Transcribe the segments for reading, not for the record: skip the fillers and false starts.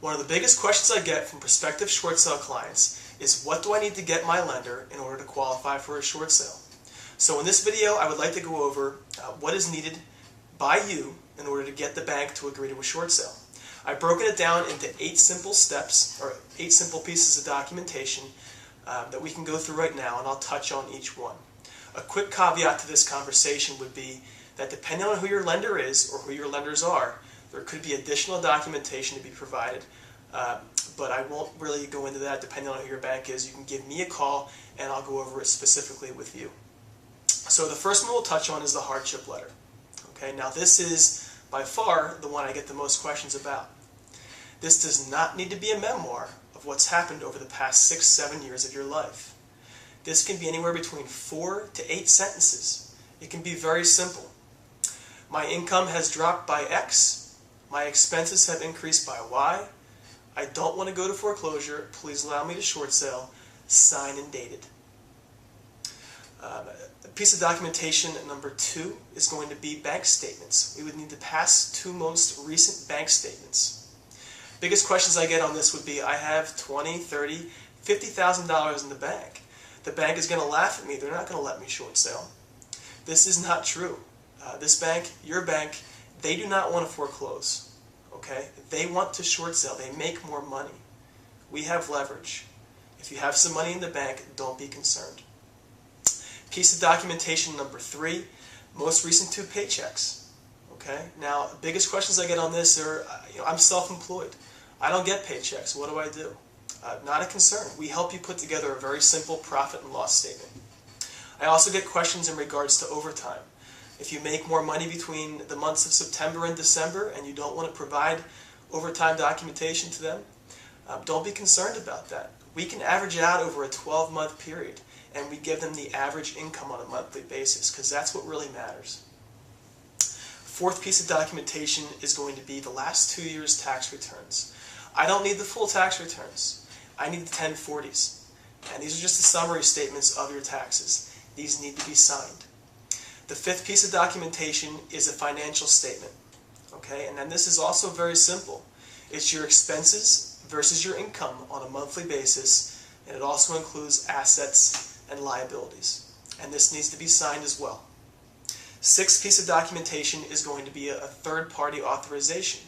One of the biggest questions I get from prospective short sale clients is, what do I need to get my lender in order to qualify for a short sale? So in this video, I would like to go over what is needed by you in order to get the bank to agree to a short sale. I've broken it down into 8 simple steps, or 8 simple pieces of documentation that we can go through right now, and I'll touch on each one. A quick caveat to this conversation would be that depending on who your lender is or who your lenders are, there could be additional documentation to be provided, but I won't really go into that depending on who your bank is. You can give me a call and I'll go over it specifically with you. So the first one we'll touch on is the hardship letter. Okay, now this is by far the one I get the most questions about. This does not need to be a memoir of what's happened over the past 6-7 years of your life. This can be anywhere between 4 to 8 sentences. It can be very simple. My income has dropped by X. My expenses have increased by Y. I don't want to go to foreclosure. Please allow me to short sale. Signed and dated. A piece of documentation number 2 is going to be bank statements. We would need the past 2 most recent bank statements. Biggest questions I get on this would be, I have $20,000, $30,000, $50,000 in the bank. The bank is going to laugh at me. They're not going to let me short sale. This is not true. This bank, your bank, they do not want to foreclose. Okay? They want to short sale. They make more money. We have leverage. If you have some money in the bank, don't be concerned. Piece of documentation number 3, most recent 2 paychecks. Okay? Now, biggest questions I get on this are, I'm self-employed. I don't get paychecks. What do I do? Not a concern. We help you put together a very simple profit and loss statement. I also get questions in regards to overtime. If you make more money between the months of September and December and you don't want to provide overtime documentation to them, don't be concerned about that. We can average it out over a 12-month period, and we give them the average income on a monthly basis, because that's what really matters. 4th piece of documentation is going to be the last 2 years' tax returns. I don't need the full tax returns. I need the 1040s. And these are just the summary statements of your taxes. These need to be signed. The 5th piece of documentation is a financial statement. Okay? And then this is also very simple. It's your expenses versus your income on a monthly basis, and it also includes assets and liabilities. And this needs to be signed as well. 6th piece of documentation is going to be a third-party authorization.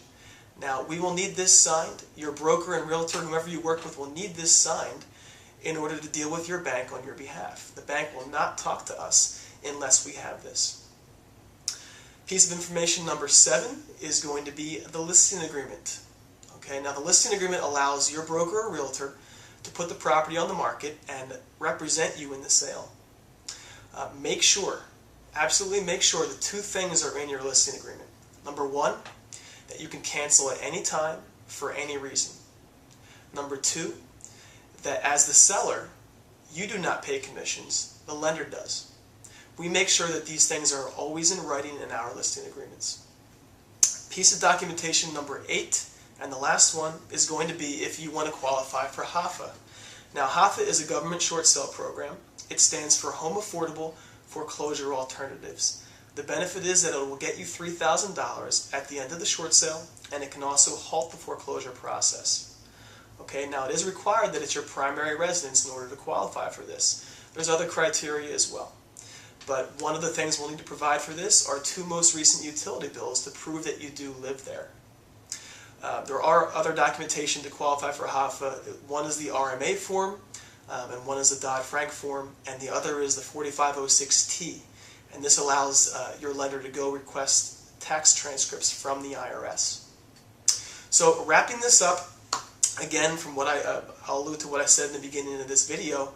Now, we will need this signed. Your broker and realtor, whoever you work with, will need this signed in order to deal with your bank on your behalf. The bank will not talk to us unless we have this. Piece of information number 7 is going to be the listing agreement. Okay, now the listing agreement allows your broker or realtor to put the property on the market and represent you in the sale. Make sure, absolutely make sure the 2 things are in your listing agreement. Number 1, that you can cancel at any time for any reason. Number 2, that as the seller, you do not pay commissions, the lender does. We make sure that these things are always in writing in our listing agreements. Piece of documentation number 8, and the last one, is going to be if you want to qualify for HAFA. Now, HAFA is a government short sale program. It stands for Home Affordable Foreclosure Alternatives. The benefit is that it will get you $3,000 at the end of the short sale, and it can also halt the foreclosure process. Okay, now it is required that it's your primary residence in order to qualify for this. There's other criteria as well. But one of the things we'll need to provide for this are 2 most recent utility bills to prove that you do live there. There are other documentation to qualify for HAFA. One is the RMA form, and one is the Dodd-Frank form, and the other is the 4506T. And this allows your lender to go request tax transcripts from the IRS. So wrapping this up, again, from what I'll allude to what I said in the beginning of this video,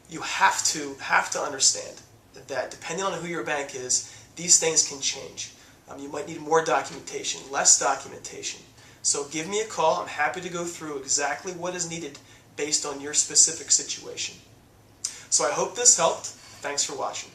you have to understand that depending on who your bank is, these things can change. You might need more documentation, less documentation. So give me a call. I'm happy to go through exactly what is needed based on your specific situation. So I hope this helped. Thanks for watching.